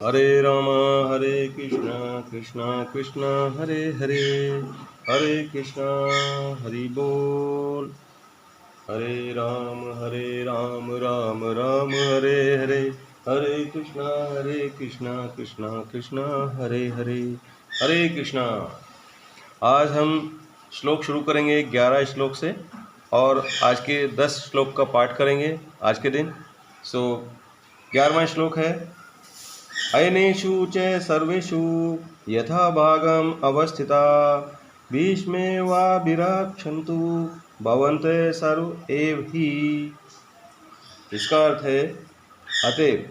हरे हरे कृष्णा कृष्णा कृष्णा हरे हरे, हरे कृष्णा हरि बोल। हरे राम राम राम हरे हरे, हरे कृष्णा कृष्णा कृष्णा हरे हरे, हरे कृष्णा। आज हम श्लोक शुरू करेंगे 11 श्लोक से और आज के 10 श्लोक का पाठ करेंगे आज के दिन। 11वां श्लोक है, अयनेषु च सर्वेषु यथा भागम अवस्थिता भीष्मेवाभिरक्षन्तु भवन्तः सर्व एव हि। इसका अर्थ है, अतएव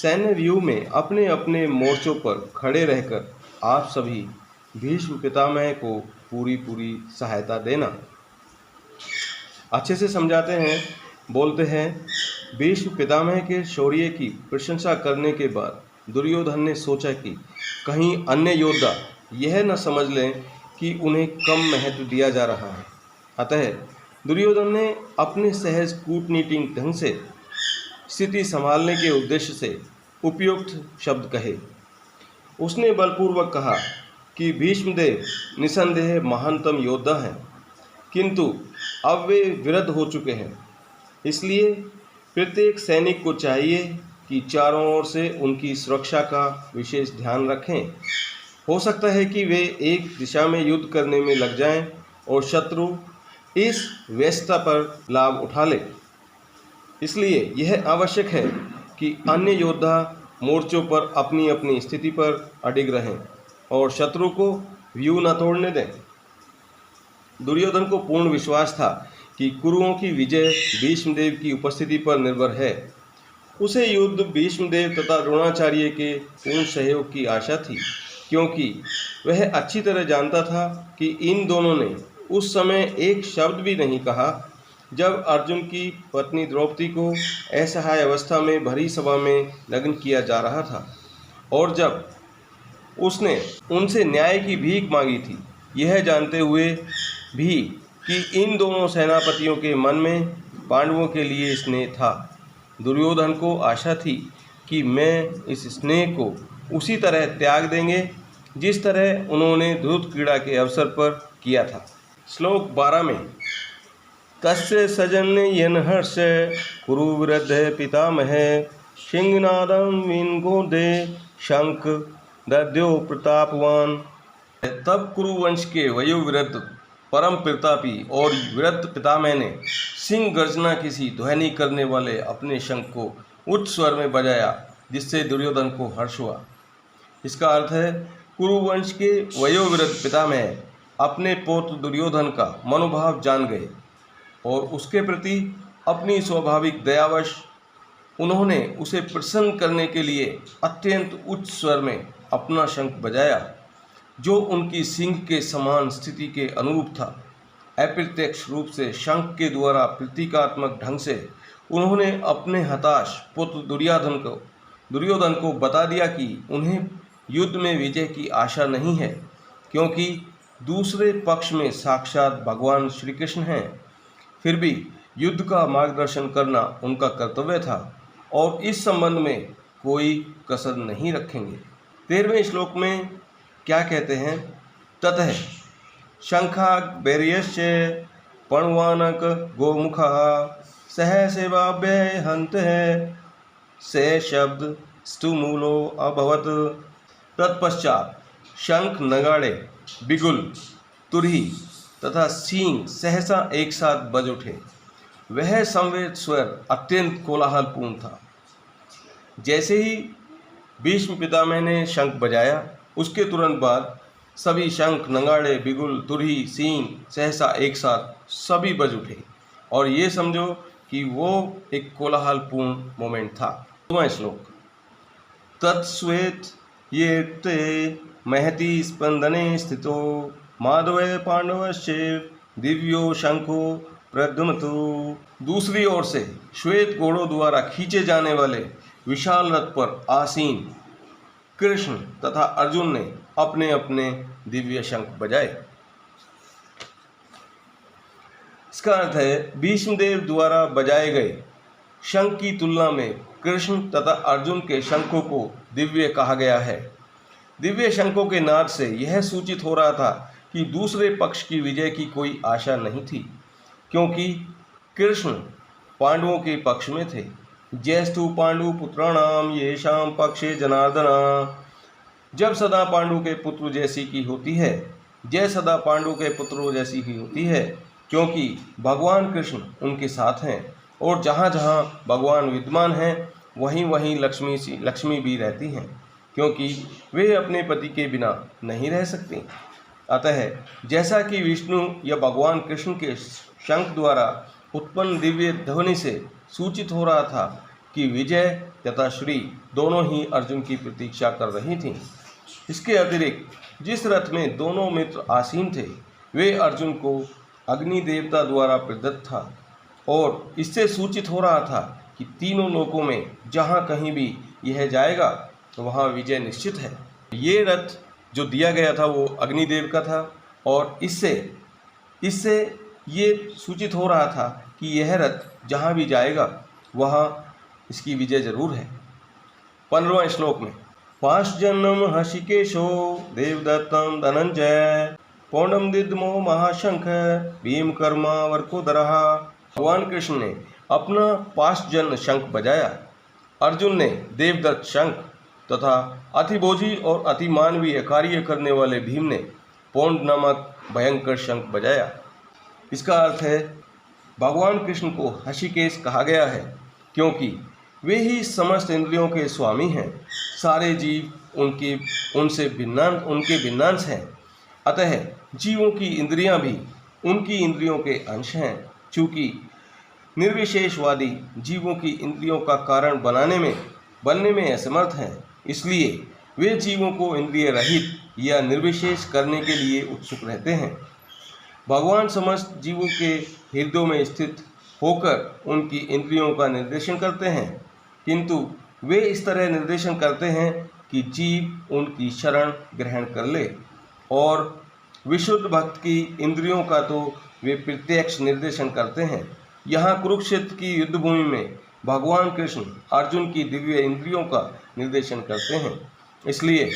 सैन्य व्यूह में अपने अपने मोर्चों पर खड़े रहकर आप सभी भीष्म पितामह को पूरी पूरी सहायता देना। अच्छे से समझाते हैं, बोलते हैं, भीष्म पितामह के शौर्य की प्रशंसा करने के बाद दुर्योधन ने सोचा कि कहीं अन्य योद्धा यह न समझ लें कि उन्हें कम महत्व दिया जा रहा है। अतः दुर्योधन ने अपने सहज कूटनीतिक ढंग से स्थिति संभालने के उद्देश्य से उपयुक्त शब्द कहे। उसने बलपूर्वक कहा कि भीष्मदेव निसंदेह महानतम योद्धा हैं, किंतु अब वे विरुद्ध हो चुके हैं। इसलिए प्रत्येक सैनिक को चाहिए कि चारों ओर से उनकी सुरक्षा का विशेष ध्यान रखें। हो सकता है कि वे एक दिशा में युद्ध करने में लग जाएं और शत्रु इस व्यस्तता पर लाभ उठा ले। इसलिए यह आवश्यक है कि अन्य योद्धा मोर्चों पर अपनी अपनी स्थिति पर अडिग रहें और शत्रु को व्यूह न तोड़ने दें। दुर्योधन को पूर्ण विश्वास था कि कुरुओं की विजय भीष्मदेव की उपस्थिति पर निर्भर है। उसे युद्ध भीष्मदेव तथा द्रोणाचार्य के पूर्ण सहयोग की आशा थी, क्योंकि वह अच्छी तरह जानता था कि इन दोनों ने उस समय एक शब्द भी नहीं कहा जब अर्जुन की पत्नी द्रौपदी को असहाय अवस्था में भरी सभा में नग्न किया जा रहा था और जब उसने उनसे न्याय की भीख मांगी थी, यह जानते हुए भी कि इन दोनों सेनापतियों के मन में पांडवों के लिए स्नेह था। दुर्योधन को आशा थी कि मैं इस स्नेह को उसी तरह त्याग देंगे जिस तरह उन्होंने धूत क्रीड़ा के अवसर पर किया था। श्लोक 12 में, तस्य सजन्यन हर्ष कुरु वृद्ध पितामह सिंहनादम विनगोदे शंख दद्यो प्रतापवान। तब कुरुवंश के वयोवृद्ध परम प्रतापी और वृद्ध पितामह ने सिंह गर्जना किसी ध्वनि करने वाले अपने शंख को उच्च स्वर में बजाया, जिससे दुर्योधन को हर्ष हुआ। इसका अर्थ है, कुरुवंश के वयोवृद्ध पितामह अपने पौत्र दुर्योधन का मनोभाव जान गए और उसके प्रति अपनी स्वाभाविक दयावश उन्होंने उसे प्रसन्न करने के लिए अत्यंत उच्च स्वर में अपना शंख बजाया, जो उनकी सिंह के समान स्थिति के अनुरूप था। अप्रत्यक्ष रूप से शंख के द्वारा प्रतीकात्मक ढंग से उन्होंने अपने हताश पुत्र दुर्योधन को बता दिया कि उन्हें युद्ध में विजय की आशा नहीं है, क्योंकि दूसरे पक्ष में साक्षात भगवान श्री कृष्ण हैं। फिर भी युद्ध का मार्गदर्शन करना उनका कर्तव्य था और इस संबंध में कोई कसर नहीं रखेंगे। 13वें श्लोक में क्या कहते हैं, ततः शंखाक बैर्यश्च पणवानक गोमुखा सहसेवाभ्य हंत है से शब्द स्तुमूलो अभवत। तत्पश्चात शंख, नगाड़े, बिगुल, तुरही तथा सींग सहसा एक साथ बज उठे। वह संवेद स्वर अत्यंत कोलाहलपूर्ण था। जैसे ही भीष्म पितामह ने शंख बजाया, उसके तुरंत बाद सभी शंख, नगाड़े, बिगुल, तुरही, सींग सहसा एक साथ सभी बज उठे और ये समझो कि वो एक कोलाहलपूर्ण मोमेंट था। 2वां श्लोक, तत्श्वेत ये ते महति स्पंदने स्थितो माधवे पांडवश्चे दिव्यो शंखो प्रद्युम्नतु। दूसरी ओर से श्वेत घोड़ों द्वारा खींचे जाने वाले विशाल रथ पर आसीन कृष्ण तथा अर्जुन ने अपने अपने दिव्य शंख बजाए। इसका अर्थ है, भीष्मदेव द्वारा बजाए गए शंख की तुलना में कृष्ण तथा अर्जुन के शंखों को दिव्य कहा गया है। दिव्य शंखों के नाद से यह सूचित हो रहा था कि दूसरे पक्ष की विजय की कोई आशा नहीं थी, क्योंकि कृष्ण पांडवों के पक्ष में थे। जयस्तु पांडु पुत्राणाम येषाम पक्षे जनार्दना। जब सदा पांडु के पुत्र जैसी की होती है, जय सदा पांडु के पुत्रों जैसी ही होती है, क्योंकि भगवान कृष्ण उनके साथ हैं और जहाँ जहाँ भगवान विद्यमान हैं वहीं वहीं लक्ष्मी भी रहती हैं, क्योंकि वे अपने पति के बिना नहीं रह सकती। अतः जैसा कि विष्णु या भगवान कृष्ण के शंख द्वारा उत्पन्न दिव्य ध्वनि से सूचित हो रहा था कि विजय तथा श्री दोनों ही अर्जुन की प्रतीक्षा कर रही थीं। इसके अतिरिक्त जिस रथ में दोनों मित्र आसीन थे वे अर्जुन को अग्नि देवता द्वारा प्रदत्त था, और इससे सूचित हो रहा था कि तीनों लोकों में जहाँ कहीं भी यह जाएगा वहाँ विजय निश्चित है। ये रथ जो दिया गया था वो अग्निदेव का था, और इससे ये सूचित हो रहा था कि यह रथ जहाँ भी जाएगा वहाँ इसकी विजय जरूर है। 15वां श्लोक में पांचजन्यम हृषिकेशो देवदत्तम धनंजय पौंडम दिद्मो महाशंख भीम कर्मा वर्कोदरः। भगवान कृष्ण ने अपना पांचजन्य शंख बजाया। अर्जुन ने देवदत्त शंख तथा अतिभोजी और अतिमानवीय कार्य करने वाले भीम ने पौंड नामक भयंकर शंख बजाया। इसका अर्थ है भगवान कृष्ण को हृषिकेश कहा गया है, क्योंकि वे ही समस्त इंद्रियों के स्वामी हैं। सारे जीव उनके भिन्नांश हैं। अतः जीवों की इंद्रियां भी उनकी इंद्रियों के अंश हैं। चूँकि निर्विशेषवादी जीवों की इंद्रियों का कारण बनने में असमर्थ हैं, इसलिए वे जीवों को इंद्रिय रहित या निर्विशेष करने के लिए उत्सुक रहते हैं। भगवान समस्त जीवों के हृदयों में स्थित होकर उनकी इंद्रियों का निर्देशन करते हैं, किंतु वे इस तरह निर्देशन करते हैं कि जीव उनकी शरण ग्रहण कर ले, और विशुद्ध भक्त की इंद्रियों का तो वे प्रत्यक्ष निर्देशन करते हैं। यहाँ कुरुक्षेत्र की युद्धभूमि में भगवान कृष्ण अर्जुन की दिव्य इंद्रियों का निर्देशन करते हैं, इसलिए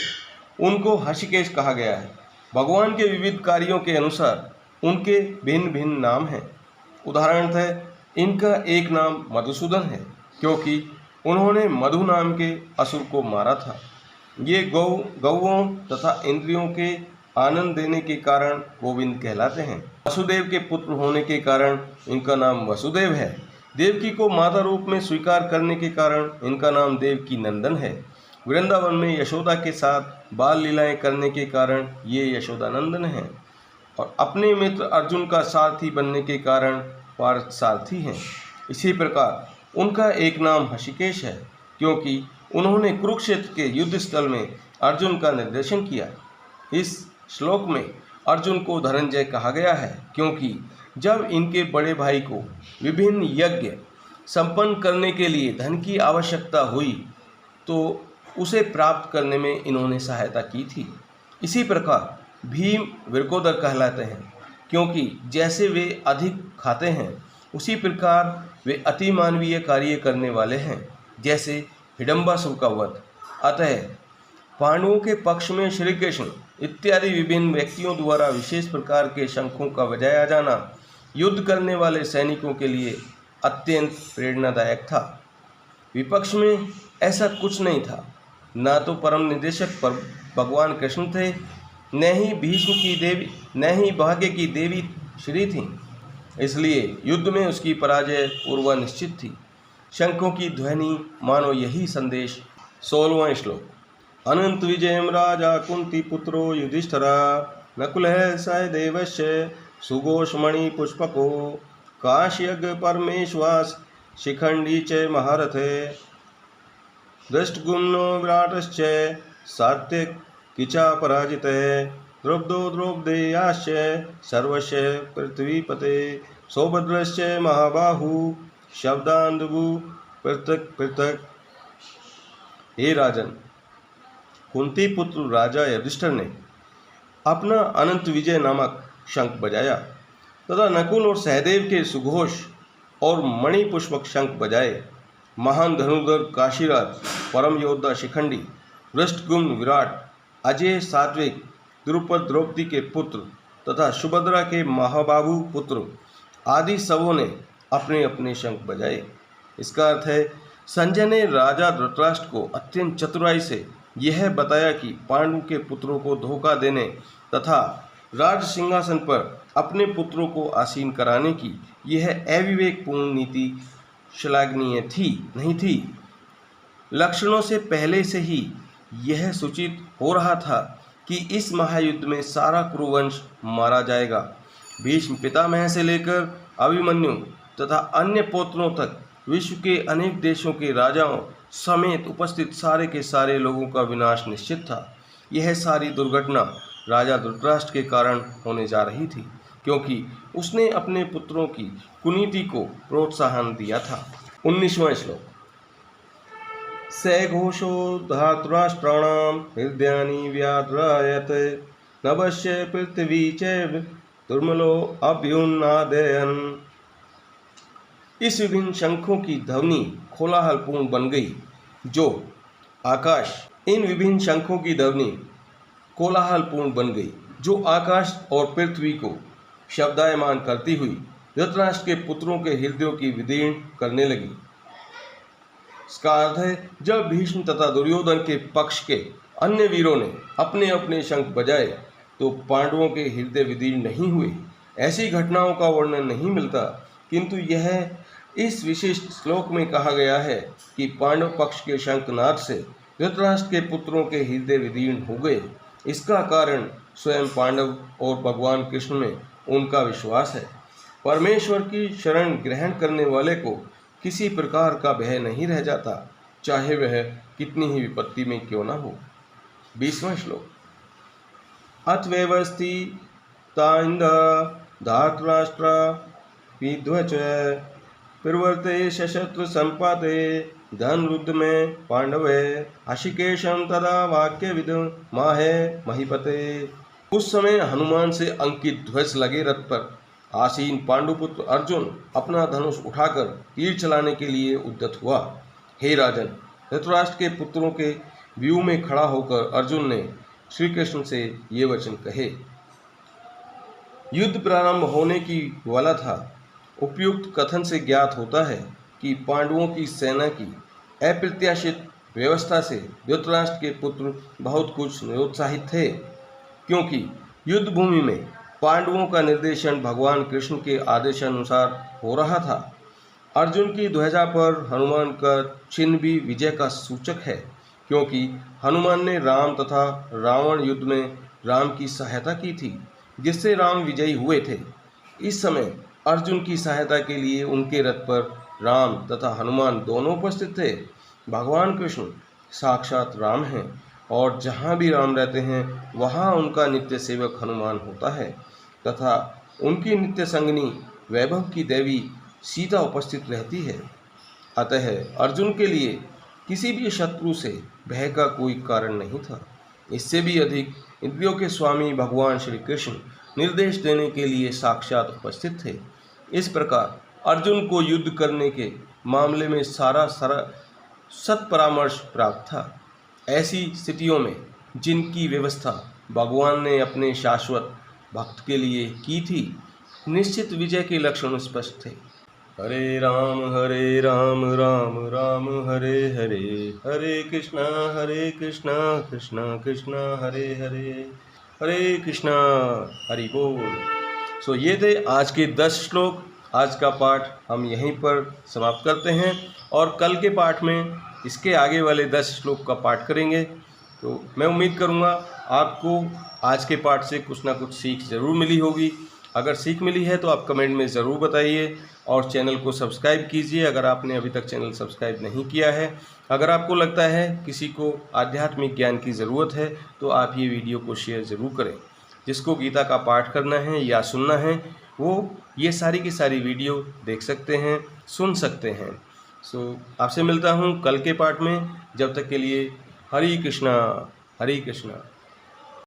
उनको हृषिकेश कहा गया है। भगवान के विविध कार्यों के अनुसार उनके भिन्न भिन्न नाम हैं। उदाहरणतः इनका एक नाम मधुसूदन है, क्योंकि उन्होंने मधु नाम के असुर को मारा था। ये गौओं तथा इंद्रियों के आनंद देने के कारण गोविंद कहलाते हैं। वसुदेव के पुत्र होने के कारण इनका नाम वसुदेव है। देवकी को माता रूप में स्वीकार करने के कारण इनका नाम देवकी नंदन है। वृंदावन में यशोदा के साथ बाल लीलाएं करने के कारण ये यशोदानंदन हैं, और अपने मित्र अर्जुन का सारथी बनने के कारण पार्थ सारथी हैं। इसी प्रकार उनका एक नाम हृषिकेश है, क्योंकि उन्होंने कुरुक्षेत्र के युद्ध स्थल में अर्जुन का निर्देशन किया। इस श्लोक में अर्जुन को धनंजय कहा गया है, क्योंकि जब इनके बड़े भाई को विभिन्न यज्ञ संपन्न करने के लिए धन की आवश्यकता हुई तो उसे प्राप्त करने में इन्होंने सहायता की थी। इसी प्रकार भीम विरकोदर कहलाते हैं, क्योंकि जैसे वे अधिक खाते हैं उसी प्रकार वे अति मानवीय कार्य करने वाले हैं, जैसे हिडम्बासुर का वध। अतः पांडवों के पक्ष में श्री कृष्ण इत्यादि विभिन्न व्यक्तियों द्वारा विशेष प्रकार के शंखों का बजाया जाना युद्ध करने वाले सैनिकों के लिए अत्यंत प्रेरणादायक था। विपक्ष में ऐसा कुछ नहीं था। न तो परम निदेशक पर भगवान कृष्ण थे, न ही भीष्म की देवी, न ही भाग्य की देवी श्री थीं। इसलिए युद्ध में उसकी पराजय पूर्व निश्चित थी। शंखों की ध्वनि मानो यही संदेश। 16वां श्लोक अनंत विजयम राजा कुंती पुत्रो युधिष्ठिरा नकुलः सहदेवस्य सुघोषमणि पुष्पको काश्यज्ञ परमेश्वास शिखंडी च महारथे दृष्टगुम्नो विराटश्च सात्यक किचा पराजितः द्रौपदो द्रौपदेयाश्च सर्वस्य पृथ्वीपते सौभद्रश्च महाबाहु शब्दान्धु पृथक पृथक। हे राजन, कुंती पुत्र राजा युधिष्ठिर ने अपना अनंत विजय नामक शंख बजाया तथा नकुल और सहदेव के सुघोष और मणि पुष्पक शंख बजाए। महान धनुर्धर काशीराज, परम योद्धा शिखंडी, वृष्टगुम्न विराट, अजय सात्विक, द्रुपद द्रौपदी के पुत्र तथा सुभद्रा के महाबाहु पुत्र आदि सबों ने अपने अपने शंख बजाए। इसका अर्थ है, संजय ने राजा धृतराष्ट्र को अत्यंत चतुराई से यह बताया कि पांडु के पुत्रों को धोखा देने तथा राज सिंहासन पर अपने पुत्रों को आसीन कराने की यह अविवेकपूर्ण नीति श्लाघनीय नहीं थी। लक्षणों से पहले से ही यह सूचित हो रहा था कि इस महायुद्ध में सारा कुरुवंश मारा जाएगा। भीष्म पितामह से लेकर अभिमन्यु तथा अन्य पौत्रों तक विश्व के अनेक देशों के राजाओं समेत उपस्थित सारे के सारे लोगों का विनाश निश्चित था। यह सारी दुर्घटना राजा धृतराष्ट्र के कारण होने जा रही थी, क्योंकि उसने अपने पुत्रों की कुनीति को प्रोत्साहन दिया था। 19वां श्लोक। स घोषो धातराष्ट्राणां हृदयानि व्याद्रायत नभस्य पृथ्वी चैव दुर्मलो अभ्युन्नादयन्। इस विभिन्न शंखों की ध्वनि कोलाहलपूर्ण बन गई, जो आकाश इन विभिन्न शंखों की ध्वनि कोलाहलपूर्ण बन गई जो आकाश और पृथ्वी को शब्दायमान करती हुई धृतराष्ट्र के पुत्रों के हृदयों की विदीर्ण करने लगी। इसका अर्थ है, जब भीष्म तथा दुर्योधन के पक्ष के अन्य वीरों ने अपने अपने शंख बजाए तो पांडवों के हृदय विदीर्ण नहीं हुए। ऐसी घटनाओं का वर्णन नहीं मिलता, किंतु यह इस विशिष्ट श्लोक में कहा गया है कि पांडव पक्ष के शंखनाद से धृतराष्ट्र के पुत्रों के हृदय विदीर्ण हो गए। इसका कारण स्वयं पांडव और भगवान कृष्ण में उनका विश्वास है। परमेश्वर की शरण ग्रहण करने वाले को किसी प्रकार का भय नहीं रह जाता, चाहे वह कितनी ही विपत्ति में क्यों न हो। 20वां श्लोक। अथवेवस्थि ताइंद धातराष्ट्र विध्वच प्रवर्ते शस्त्र संपाते धनुरुद्ध में पांडवे हशिकेशम तदा वाक्य विद माहे महीपते। उस समय हनुमान से अंकित ध्वज लगे रथ पर आसीन पांडुपुत्र अर्जुन अपना धनुष उठाकर तीर चलाने के लिए उद्यत हुआ। हे राजन, धृतराष्ट्र के पुत्रों के व्यूह में खड़ा होकर अर्जुन ने श्री कृष्ण से ये वचन कहे। युद्ध प्रारंभ होने की वाला था। उपयुक्त कथन से ज्ञात होता है कि पांडवों की सेना की अप्रत्याशित व्यवस्था से धृतराष्ट्र के पुत्र बहुत कुछ निरुत्साहित थे, क्योंकि युद्ध भूमि में पांडवों का निर्देशन भगवान कृष्ण के आदेशानुसार हो रहा था। अर्जुन की ध्वजा पर हनुमान का चिन्ह भी विजय का सूचक है, क्योंकि हनुमान ने राम तथा रावण युद्ध में राम की सहायता की थी, जिससे राम विजयी हुए थे। इस समय अर्जुन की सहायता के लिए उनके रथ पर राम तथा हनुमान दोनों उपस्थित थे। भगवान कृष्ण साक्षात राम हैं और जहाँ भी राम रहते हैं वहाँ उनका नित्य सेवक हनुमान होता है तथा उनकी नित्य संगनी वैभव की देवी सीता उपस्थित रहती है। अतः अर्जुन के लिए किसी भी शत्रु से भय का कोई कारण नहीं था। इससे भी अधिक इंद्रियों के स्वामी भगवान श्री कृष्ण निर्देश देने के लिए साक्षात उपस्थित थे। इस प्रकार अर्जुन को युद्ध करने के मामले में सारा सत्परामर्श प्राप्त था। ऐसी स्थितियों में जिनकी व्यवस्था भगवान ने अपने शाश्वत भक्त के लिए की थी, निश्चित विजय के लक्षण स्पष्ट थे। हरे राम राम राम हरे हरे, हरे कृष्णा कृष्णा कृष्णा हरे हरे, हरे कृष्णा। हरि बोल। ये थे आज के 10 श्लोक। आज का पाठ हम यहीं पर समाप्त करते हैं और कल के पाठ में इसके आगे वाले 10 श्लोक का पाठ करेंगे। तो मैं उम्मीद करूँगा आपको आज के पाठ से कुछ ना कुछ सीख ज़रूर मिली होगी। अगर सीख मिली है तो आप कमेंट में ज़रूर बताइए और चैनल को सब्सक्राइब कीजिए अगर आपने अभी तक चैनल सब्सक्राइब नहीं किया है। अगर आपको लगता है किसी को आध्यात्मिक ज्ञान की ज़रूरत है तो आप ये वीडियो को शेयर ज़रूर करें। जिसको गीता का पाठ करना है या सुनना है वो ये सारी की सारी वीडियो देख सकते हैं, सुन सकते हैं। आपसे मिलता हूँ कल के पाठ में। जब तक के लिए हरे कृष्णा हरे कृष्णा।